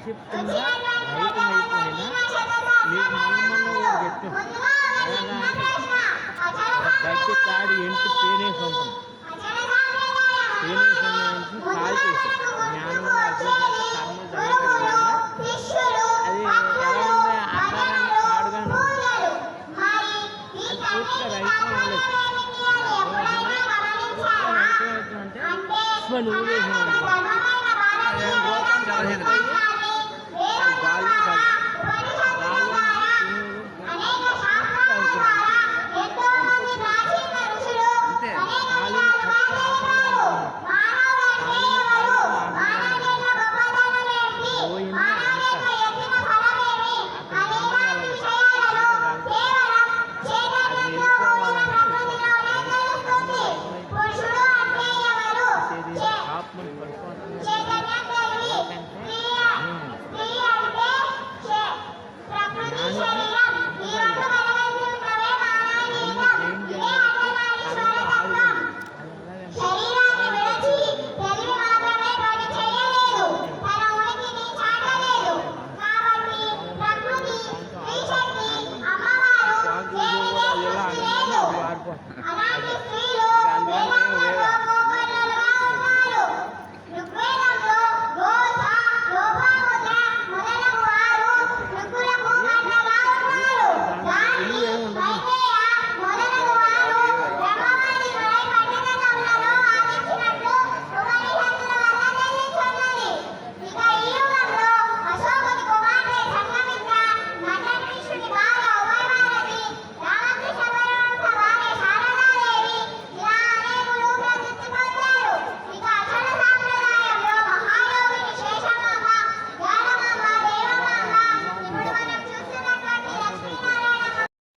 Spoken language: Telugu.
చెప్తున్నా రైతు అయిపోయినా మీకు మొన్న చెప్పాం గట్టి తాడి ఎంటి పేనేసి ఉంటుంది పేనేసి నుంచి కాల్ చేసి జ్ఞానం కర్మ జరగకపోయినా అది ఎలా ఉంది ఆకారాన్ని కాడుగానే ఉంది అది పూర్తిగా రైతు అవ్వలేదు అంటే నువ్వు చేసిన